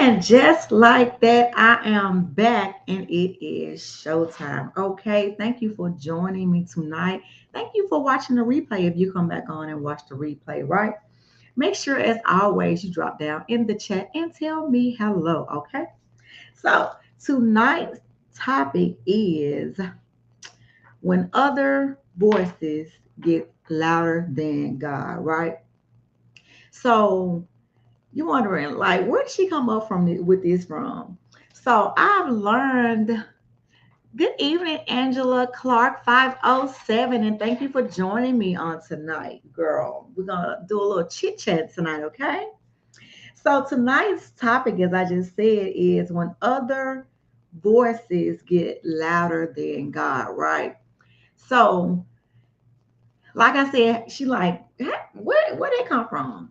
And just like that, I am back and it is showtime. Okay, thank you for joining me tonight. Thank you for watching the replay. If you come back on and watch the replay, right? Make sure, as always, you drop down in the chat and tell me hello. Okay, so tonight's topic is when other voices get louder than God, right? So you're wondering, like, where did she come up from with this from? So I've learned. Good evening, Angela Clark 507, and thank you for joining me on tonight, girl. We're gonna do a little chit chat tonight, okay? So tonight's topic, as I just said, is when other voices get louder than God, right? So, like I said, she like, where they come from?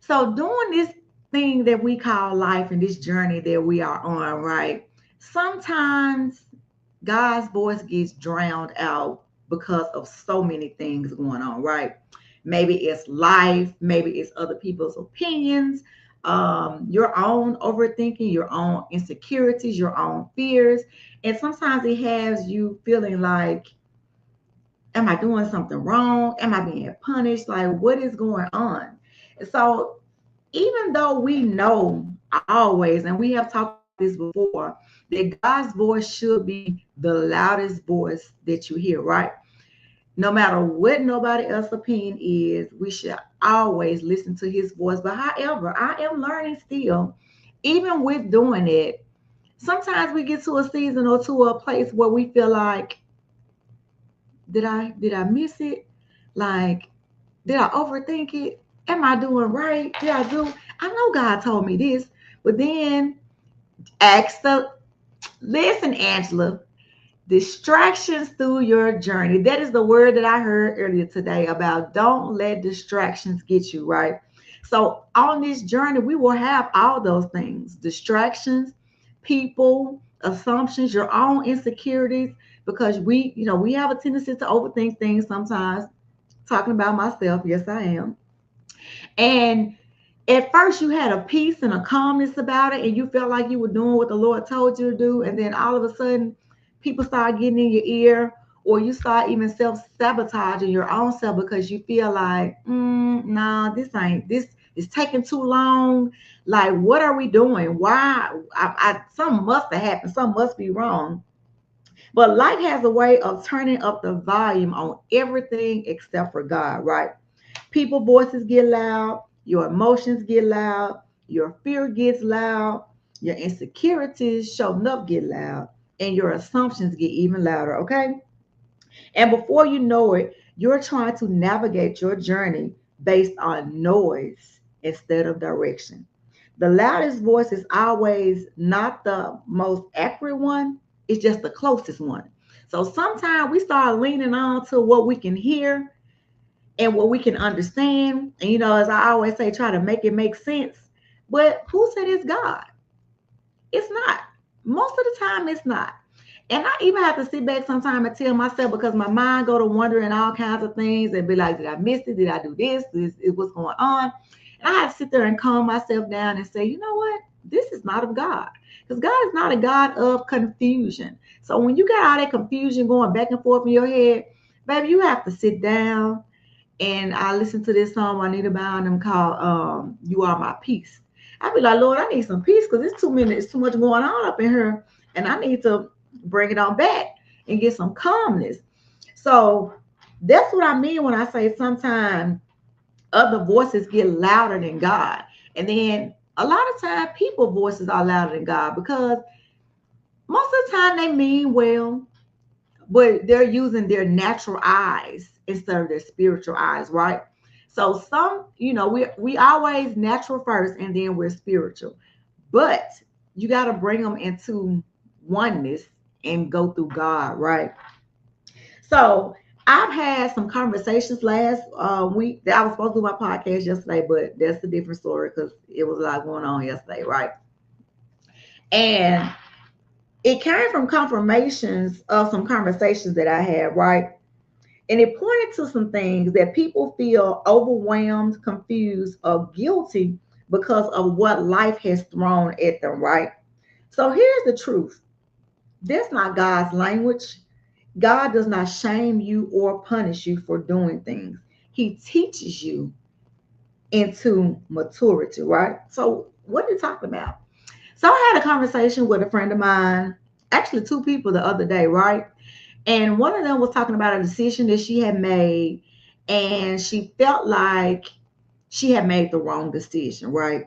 So doing this thing that we call life and this journey that we are on, right? Sometimes God's voice gets drowned out because of so many things going on, right? Maybe it's life, maybe it's other people's opinions, your own overthinking, your own insecurities, your own fears. And sometimes it has you feeling like, am I doing something wrong? Am I being punished? Like, what is going on? So even though we know always, and we have talked about this before, that God's voice should be the loudest voice that you hear, right? No matter what nobody else's opinion is, we should always listen to his voice. But however, I am learning still, even with doing it, sometimes we get to a season or to a place where we feel like, did I miss it? Like, did I overthink it? Am I doing right? Did I do? I know God told me this, but then ask the listen, Angela. Distractions through your journey. That is the word that I heard earlier today about don't let distractions get you, right? So on this journey, we will have all those things: distractions, people, assumptions, your own insecurities, because we have a tendency to overthink things sometimes. Talking about myself, yes, I am. And at first you had a peace and a calmness about it, and you felt like you were doing what the Lord told you to do, and then all of a sudden people start getting in your ear, or you start even self-sabotaging your own self because you feel like, nah, this is taking too long. Like, what are we doing? Why? Something must have happened, something must be wrong. But life has a way of turning up the volume on everything except for God, right? People voices get loud, your emotions get loud, your fear gets loud, your insecurities showing up get loud, and your assumptions get even louder, okay? And before you know it, you're trying to navigate your journey based on noise instead of direction. The loudest voice is always not the most accurate one, it's just the closest one. So sometimes we start leaning on to what we can hear and what we can understand. And as I always say, try to make it make sense. But who said it's God? It's not. Most of the time, it's not. And I even have to sit back sometime and tell myself because my mind go to wondering all kinds of things and be like, did I miss it? Did I do this? This is what's going on. And I have to sit there and calm myself down and say, you know what? This is not of God. Because God is not a God of confusion. So when you got all that confusion going back and forth in your head, baby, you have to sit down. And I listened to this song by Anita Bynum called "You Are My Peace." I be like, Lord, I need some peace because it's too much going on up in here, and I need to bring it on back and get some calmness. So that's what I mean when I say sometimes other voices get louder than God, and then a lot of time people voices are louder than God because most of the time they mean well, but they're using their natural eyes instead of their spiritual eyes, right? So we always natural first and then we're spiritual. But you got to bring them into oneness and go through God, right? So I've had some conversations last week that I was supposed to do my podcast yesterday, but that's a different story because it was a lot going on yesterday, right? And it came from confirmations of some conversations that I had, right? And it pointed to some things that people feel overwhelmed, confused, or guilty because of what life has thrown at them, right? So here's the truth. That's not God's language. God does not shame you or punish you for doing things. He teaches you into maturity, right? So what are you talking about? So I had a conversation with a friend of mine, actually two people the other day, right? And one of them was talking about a decision that she had made, and she felt like she had made the wrong decision, right?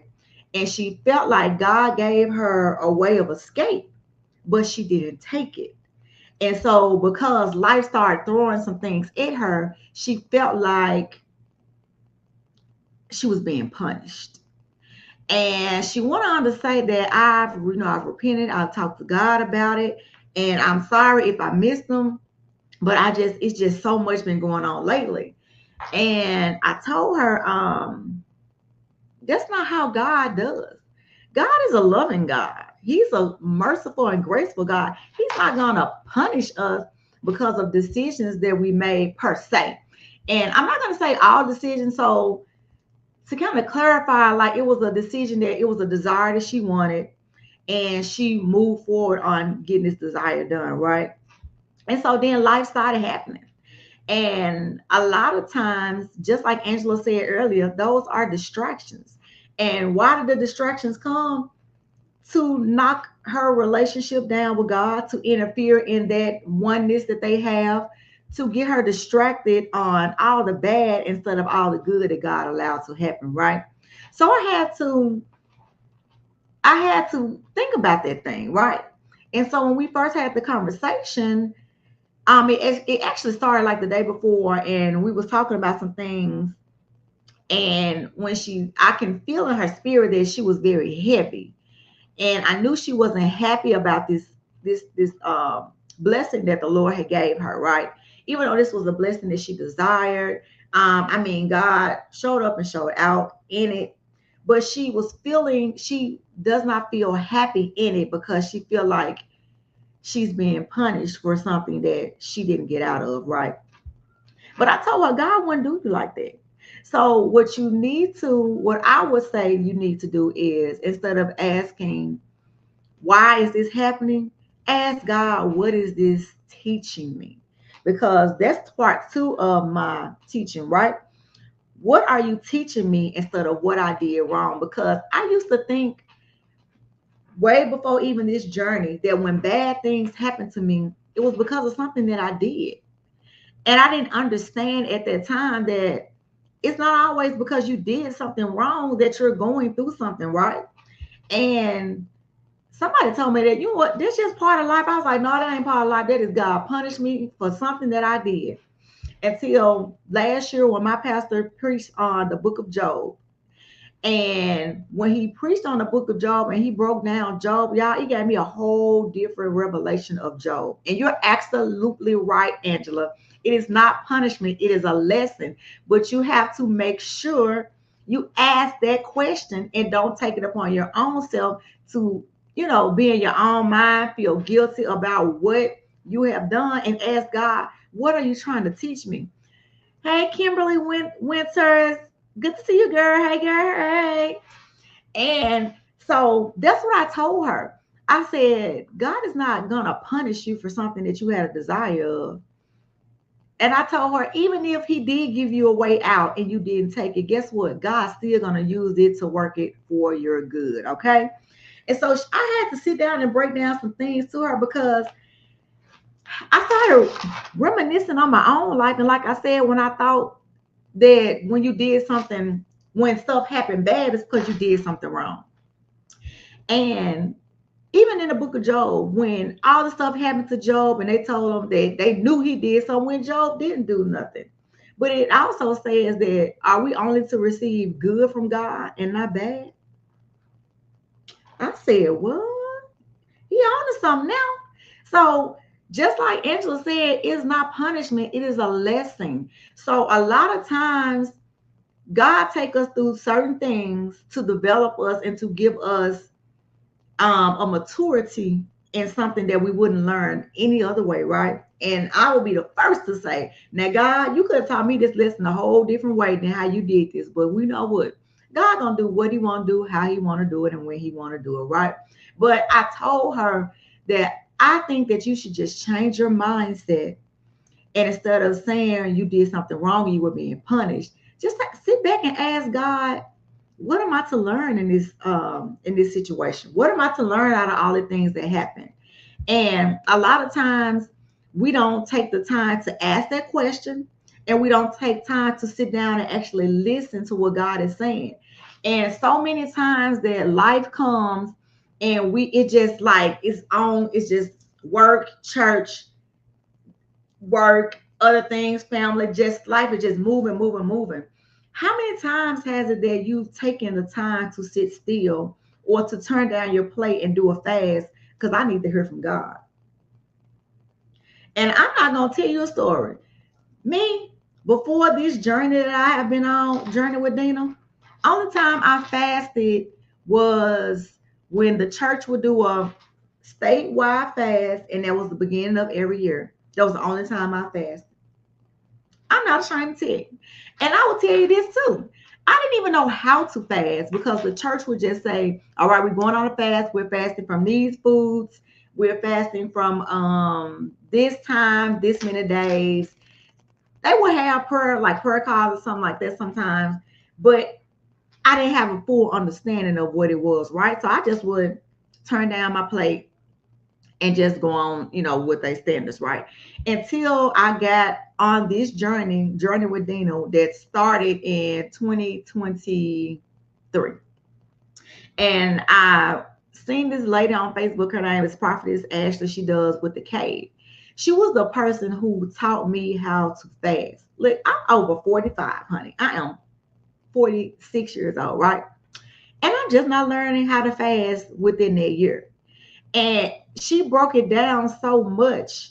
And she felt like God gave her a way of escape, but she didn't take it. And so, because life started throwing some things at her, she felt like she was being punished. And she went on to say that I've repented, I've talked to God about it, and I'm sorry if I missed them, but it's just so much been going on lately. And I told her, that's not how God does. God is a loving God. He's a merciful and graceful God. He's not gonna punish us because of decisions that we made per se. And I'm not gonna say all decisions. So to kind of clarify, like it was a decision that it was a desire that she wanted, and she moved forward on getting this desire done, right? And so then life started happening. And a lot of times, just like Angela said earlier, those are distractions. And why did the distractions come? To knock her relationship down with God, to interfere in that oneness that they have, to get her distracted on all the bad instead of all the good that God allowed to happen, right? So I had to think about that thing, right? And so when we first had the conversation, it actually started like the day before, and we was talking about some things. And I can feel in her spirit that she was very heavy, and I knew she wasn't happy about this blessing that the Lord had gave her, right? Even though this was a blessing that she desired, God showed up and showed out in it, but she does not feel happy in it because she feel like she's being punished for something that she didn't get out of, right? But I told her God wouldn't do you like that. So what I would say you need to do is, instead of asking, why is this happening? Ask God, what is this teaching me? Because that's part two of my teaching, right? What are you teaching me instead of what I did wrong? Because I used to think way before even this journey that when bad things happened to me, it was because of something that I did. And I didn't understand at that time that it's not always because you did something wrong that you're going through something, right? And somebody told me that, you know what, this is just part of life. I was like, no, that ain't part of life. That is God punished me for something that I did. Until last year when my pastor preached on the book of Job. And when he preached on the book of Job and he broke down Job, y'all, he gave me a whole different revelation of Job. And you're absolutely right, Angela. It is not punishment, it is a lesson. But you have to make sure you ask that question and don't take it upon your own self to, be in your own mind, feel guilty about what you have done, and ask God, what are you trying to teach me? Hey, Kimberly Winters. Good to see you, girl. Hey, girl. Hey. And so that's what I told her. I said, God is not going to punish you for something that you had a desire of. And I told her, even if he did give you a way out and you didn't take it, guess what? God's still going to use it to work it for your good. Okay. And so I had to sit down and break down some things to her because I started reminiscing on my own life. And like I said, when I thought that when you did something, when stuff happened bad, it's because you did something wrong. And even in the book of Job, when all the stuff happened to Job and they told him that they knew he did something when Job didn't do nothing. But it also says that, are we only to receive good from God and not bad? I said, what? He on to something now. So just like Angela said, it's not punishment, it is a lesson. So a lot of times God take us through certain things to develop us and to give us a maturity in something that we wouldn't learn any other way, right? And I will be the first to say, now, God, you could have taught me this lesson a whole different way than how you did this. But we know what? God gonna do what he want to do, how he want to do it, and when he want to do it, right? But I told her that I think that you should just change your mindset, and instead of saying you did something wrong and you were being punished, just like sit back and ask God, what am I to learn in this situation? What am I to learn out of all the things that happen? And a lot of times we don't take the time to ask that question, and we don't take time to sit down and actually listen to what God is saying. And so many times that life comes and it just like it's just work, church, work, other things, family, just life is just moving, moving, moving. How many times has it that you've taken the time to sit still or to turn down your plate and do a fast? Because I need to hear from God. And I'm not gonna tell you a story. Me, before this journey that I have been on, journey with Dina, only time I fasted was when the church would do a statewide fast, and that was the beginning of every year. That was the only time I fasted. I'm not ashamed to tell you. And I will tell you this too. I didn't even know how to fast because the church would just say, all right, we're going on a fast. We're fasting from these foods. We're fasting from this time, this many days. They would have prayer calls or something like that sometimes. But I didn't have a full understanding of what it was, right? So I just would turn down my plate and just go on, with their standards, right? Until I got on this journey with Dino that started in 2023. And I seen this lady on Facebook. Her name is Prophetess Ashley. She does with the cave. She was the person who taught me how to fast. Look, I'm over 45, honey. I am 46 years old, right? And I'm just not learning how to fast within that year. And she broke it down so much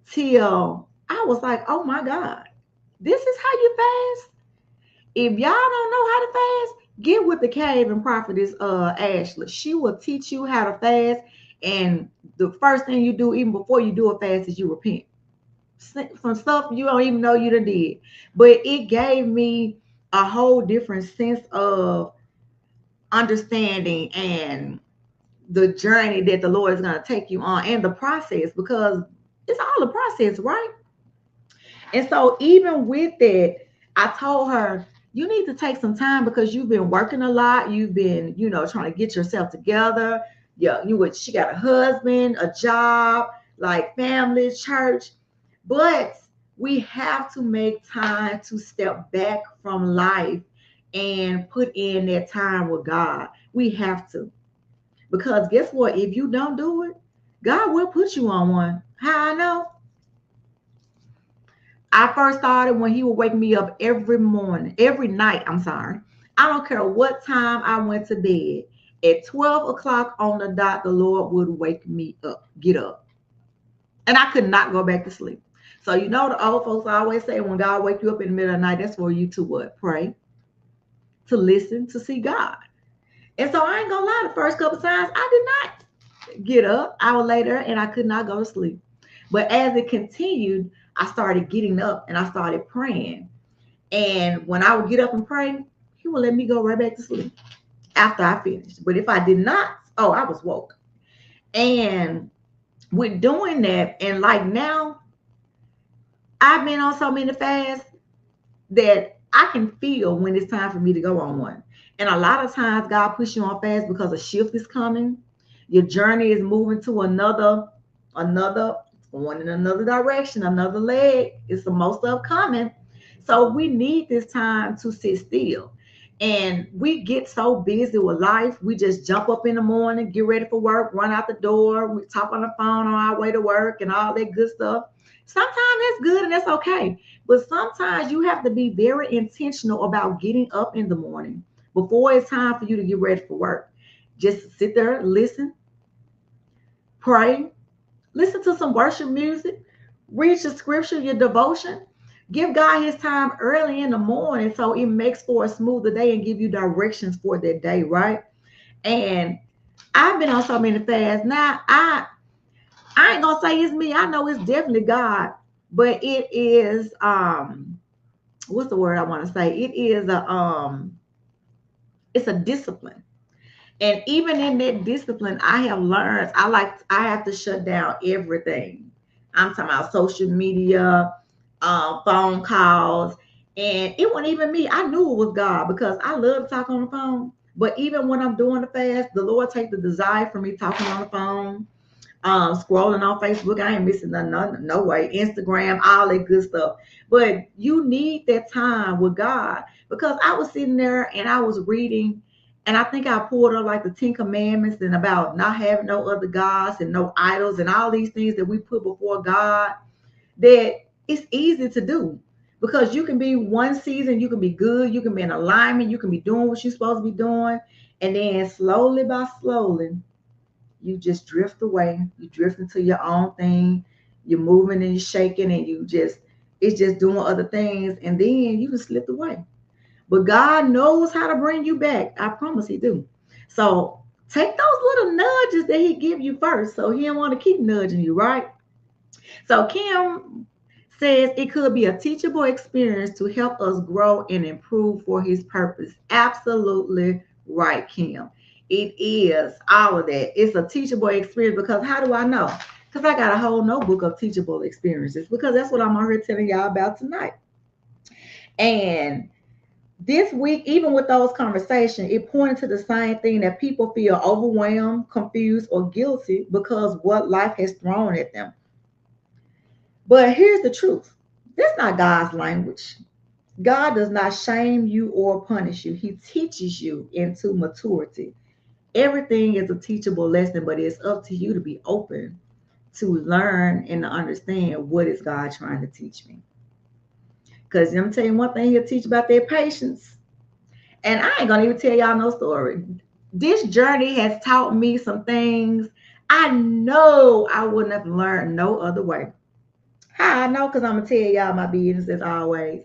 till I was like, oh my God, this is how you fast? If y'all don't know how to fast, get with the cave and prophetess Ashley. She will teach you how to fast. And the first thing you do, even before you do a fast, is you repent. Some stuff you don't even know you done did. But it gave me a whole different sense of understanding and the journey that the Lord is going to take you on and the process, because it's all a process, right? And so even with that, I told her, you need to take some time because you've been working a lot. You've been, trying to get yourself together. Yeah, she got a husband, a job, like family, church. But we have to make time to step back from life and put in that time with God. We have to. Because guess what? If you don't do it, God will put you on one. How I know? I first started when he would wake me up every morning, every night. I'm sorry. I don't care what time I went to bed. At 12 o'clock on the dot, the Lord would wake me up, get up. And I could not go back to sleep. So, the old folks always say when God wake you up in the middle of the night, that's for you to what? Pray, to listen, to see God. And so I ain't gonna lie, the first couple times I did not get up. I was later and I could not go to sleep. But as it continued, I started getting up and I started praying. And when I would get up and pray, he would let me go right back to sleep after I finished. But if I did not, oh, I was woke. And with doing that, and like now, I've been on so many fasts that I can feel when it's time for me to go on one. And a lot of times God puts you on fast because a shift is coming. Your journey is moving to another, going in another direction, another leg. It's the most upcoming. So we need this time to sit still. And we get so busy with life. We just jump up in the morning, get ready for work, run out the door. We talk on the phone on our way to work and all that good stuff. Sometimes that's good and that's okay. But sometimes you have to be very intentional about getting up in the morning before it's time for you to get ready for work. Just sit there, listen, pray, listen to some worship music, read your scripture, your devotion. Give God his time early in the morning so it makes for a smoother day and give you directions for that day, right? And I've been on so many fasts. Now, I ain't gonna say it's me. I know it's definitely God, but it is what's the word I want to say? It's It's a discipline. And even in that discipline, I have learned I have to shut down everything. I'm talking about social media, phone calls, and it wasn't even me. I knew it was God because I love to talk on the phone. But even when I'm doing the fast, the Lord take the desire for me talking on the phone, scrolling on Facebook. I ain't missing nothing, no way. Instagram, all that good stuff. But you need that time with God because I was sitting there and I was reading, and I think I pulled up like the Ten Commandments and about not having no other gods and no idols and all these things that we put before God. That it's easy to do because you can be one season, you can be good, you can be in alignment, you can be doing what you're supposed to be doing, and then slowly by slowly you just drift away. You drift into your own thing. You're moving and you're shaking, and it's just doing other things, and then you just slipped away. But God knows how to bring you back. I promise He do. So take those little nudges that He give you first, so He don't want to keep nudging you, right? So Kim says it could be a teachable experience to help us grow and improve for His purpose. Absolutely right, Kim. It is all of that. It's a teachable experience because how do I know? Because I got a whole notebook of teachable experiences because that's what I'm out here telling y'all about tonight. And this week, even with those conversations, it pointed to the same thing that people feel overwhelmed, confused, or guilty because what life has thrown at them. But here's the truth. That's not God's language. God does not shame you or punish you. He teaches you into maturity. Everything is a teachable lesson, but it's up to you to be open to learn and to understand what is God trying to teach me. Because I'm telling you one thing He'll teach about their patience. And I ain't gonna even tell y'all no story. This journey has taught me some things I know I wouldn't have learned no other way. How I know? Because I'm gonna tell y'all my business as always.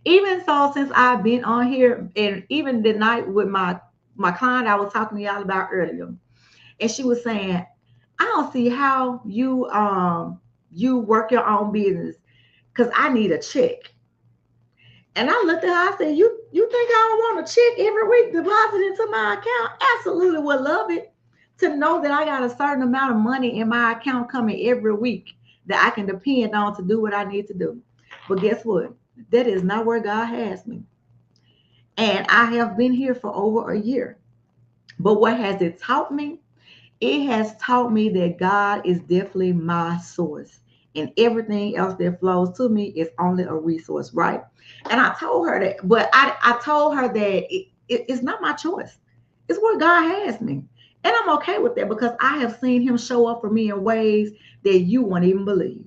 Even so, since I've been on here, and even the night with my client I was talking to y'all about earlier, and she was saying, I don't see how you work your own business because I need a check. And I looked at her, I said, you think I don't want a check every week deposited into my account? Absolutely would love it to know that I got a certain amount of money in my account coming every week that I can depend on to do what I need to do. But guess what? That is not where God has me. And I have been here for over a year. But what has it taught me? It has taught me that God is definitely my source. And everything else that flows to me is only a resource, right? And I told her that, but I told her that it's not my choice. It's where God has me. And I'm okay with that because I have seen Him show up for me in ways that you won't even believe.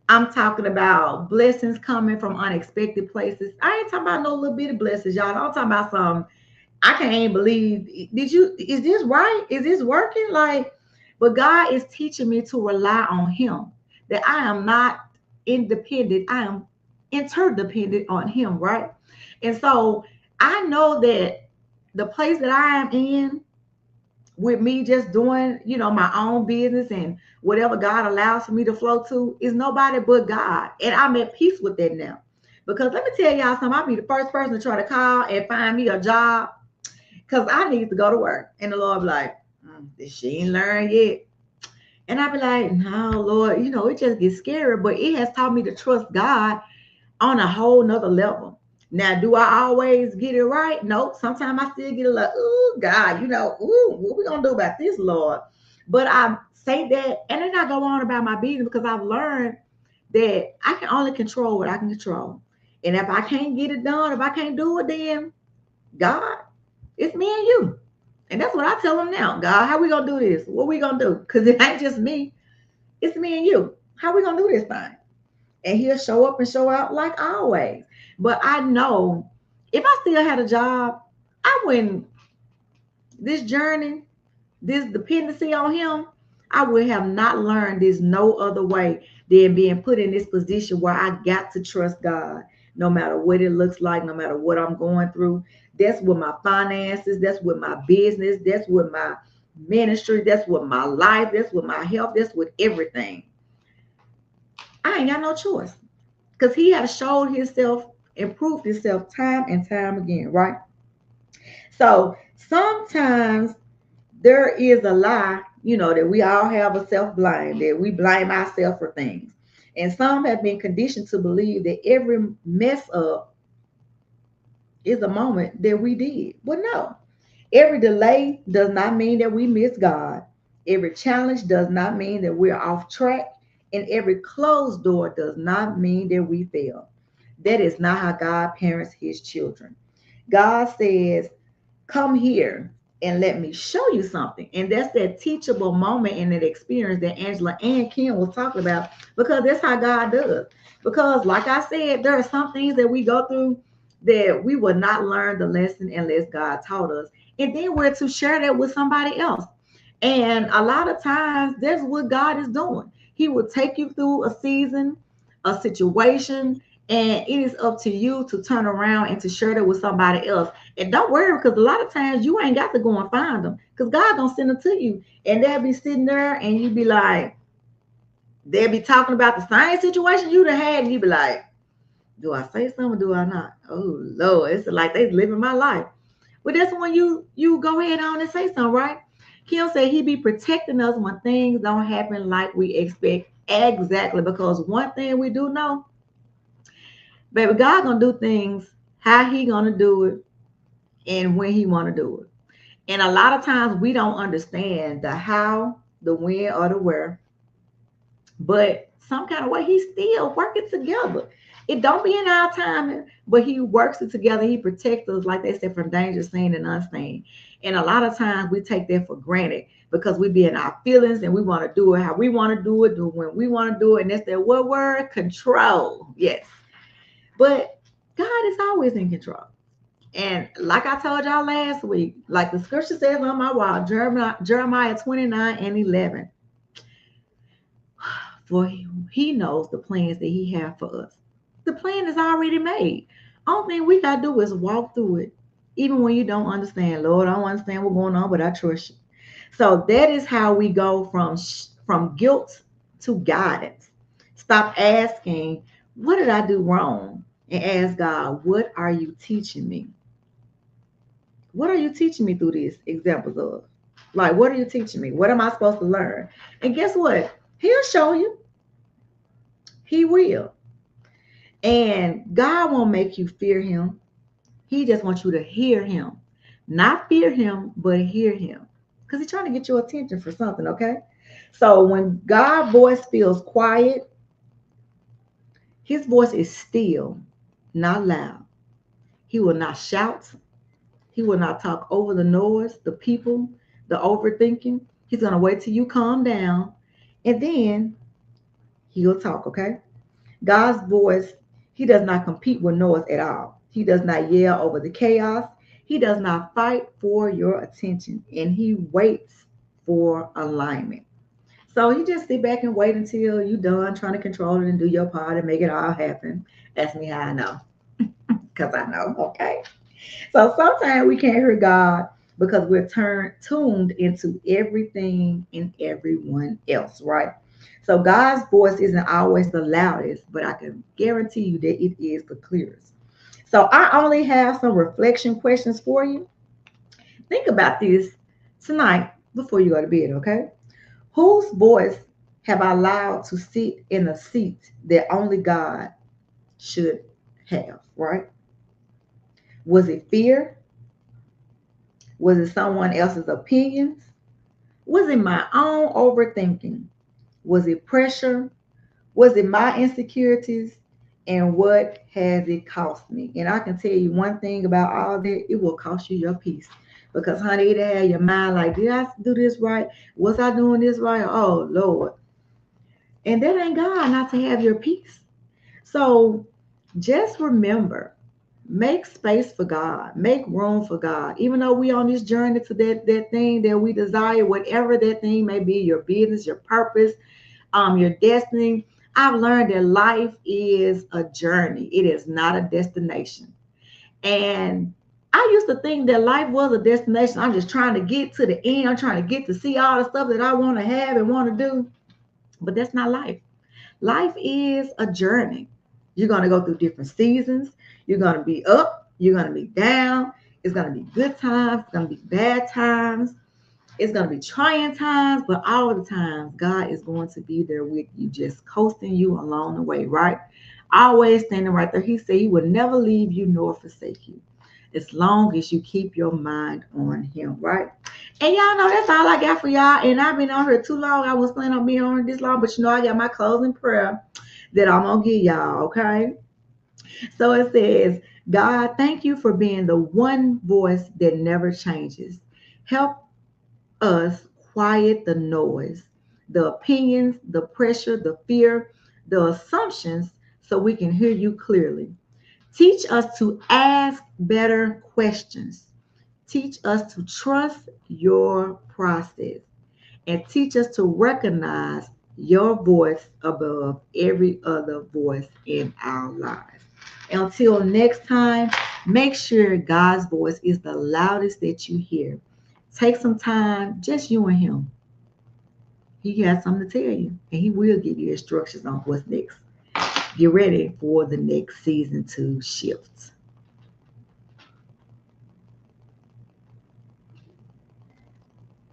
I'm talking about blessings coming from unexpected places. I ain't talking about no little bitty blessings, y'all. I'm talking about some I can't even believe. Is this right? Is this working? Like, but God is teaching me to rely on Him. That I am not independent. I am interdependent on Him, right? And so I know that the place that I am in with me just doing, my own business and whatever God allows for me to flow to is nobody but God. And I'm at peace with that now. Because let me tell y'all something, I'll be the first person to try to call and find me a job because I need to go to work. And the Lord be like, she ain't learned yet. And I be like, no, Lord, it just gets scary. But it has taught me to trust God on a whole nother level. Now, do I always get it right? No. Sometimes I still get a like, ooh, God, what we gonna do about this, Lord? But I say that, and then I go on about my business because I've learned that I can only control what I can control. And if I can't get it done, if I can't do it, then God, it's me and you. And that's what I tell them now. God, how we gonna do this? What we gonna do? Because it ain't just me, it's me and you. How we gonna do this thing? And He'll show up and show out like always. But I know if I still had a job, I wouldn't, this journey, this dependency on Him, I would have not learned this no other way than being put in this position where I got to trust God no matter what it looks like, no matter what I'm going through. That's with my finances, that's with my business, that's with my ministry, that's with my life, that's with my health, that's with everything. I ain't got no choice because He has showed Himself and proved Himself time and time again, right? So sometimes there is a lie, that we all have a self blame, that we blame ourselves for things. And some have been conditioned to believe that every mess up is a moment that we did. Well, no. Every delay does not mean that we miss God. Every challenge does not mean that we're off track. And every closed door does not mean that we fail. That is not how God parents his children. God says, come here and let me show you something. And that's that teachable moment and that experience that Angela and Kim was talking about, because that's how God does. Because, like I said, there are some things that we go through that we will not learn the lesson unless God taught us. And then we're to share that with somebody else. And a lot of times, that's what God is doing. He will take you through a season, a situation, and it is up to you to turn around and to share that with somebody else. And don't worry, because a lot of times you ain't got to go and find them, because God gonna send them to you, and they'll be sitting there, and you be like, they'll be talking about the same situation you done had, and you be like, do I say something or do I not? Oh Lord, it's like they living my life. But that's when you go ahead on and say something, right? Kim said he be protecting us when things don't happen like we expect. Exactly, because one thing we do know, baby, God gonna do things how he gonna do it and when he wanna do it. And a lot of times we don't understand the how, the when, or the where, but some kind of way he's still working together. It don't be in our timing, but he works it together. He protects us, like they said, from danger seen and unseen. And a lot of times we take that for granted because we be in our feelings and we want to do it how we want to do it, do it when we want to do it. And that's that what word? Control. Yes. But God is always in control. And like I told y'all last week, like the scripture says on my wall, Jeremiah 29 and 11. For he knows the plans that he has for us. The plan is already made. Only thing we got to do is walk through it. Even when you don't understand, Lord, I don't understand what's going on, but I trust you. So that is how we go from guilt to guidance. Stop asking, what did I do wrong? And ask God, what are you teaching me? What are you teaching me through these examples of? Like, what are you teaching me? What am I supposed to learn? And guess what? He'll show you. He will. And God won't make you fear him. He just wants you to hear him. Not fear him, but hear him. Because he's trying to get your attention for something, okay? So when God's voice feels quiet, his voice is still, not loud. He will not shout. He will not talk over the noise, the people, the overthinking. He's going to wait till you calm down and then he'll talk, okay? God's voice, he does not compete with noise at all. He does not yell over the chaos. He does not fight for your attention and he waits for alignment. So you just sit back and wait until you're done trying to control it and do your part and make it all happen. Ask me how I know. Because I know, okay? So sometimes we can't hear God because we're tuned into everything and everyone else, right? So God's voice isn't always the loudest, but I can guarantee you that it is the clearest. So I only have some reflection questions for you. Think about this tonight before you go to bed, okay? Whose voice have I allowed to sit in a seat that only God should have, right? Was it fear? Was it someone else's opinions? Was it my own overthinking? Was it pressure? Was it my insecurities? And what has it cost me? And I can tell you one thing about all that, it will cost you your peace. Because, honey, it had your mind like, did I do this right? Was I doing this right? Oh, Lord. And that ain't God not to have your peace. So just remember, make space for God, make room for God. Even though we on this journey to that thing that we desire, whatever that thing may be, your business, your purpose, your destiny. I've learned that life is a journey. It is not a destination. And I used to think that life was a destination. I'm just trying to get to the end. I'm trying to get to see all the stuff that I want to have and want to do. But that's not life. Life is a journey. You're going to go through different seasons. You're going to be up. You're going to be down. It's going to be good times. It's going to be bad times. It's going to be trying times, but all the times, God is going to be there with you, just coasting you along the way, right? Always standing right there. He said he would never leave you nor forsake you as long as you keep your mind on him, right? And y'all know that's all I got for y'all. And I've been on here too long. I was planning on being on here this long, but I got my closing prayer that I'm going to give y'all, okay? So it says, God, thank you for being the one voice that never changes. Help us quiet the noise, the opinions, the pressure, the fear, the assumptions, so we can hear you clearly. Teach us to ask better questions. Teach us to trust your process. And teach us to recognize your voice above every other voice in our lives. Until next time, make sure God's voice is the loudest that you hear. Take some time, just you and him. He has something to tell you, and he will give you instructions on what's next. Get ready for the next season to shift.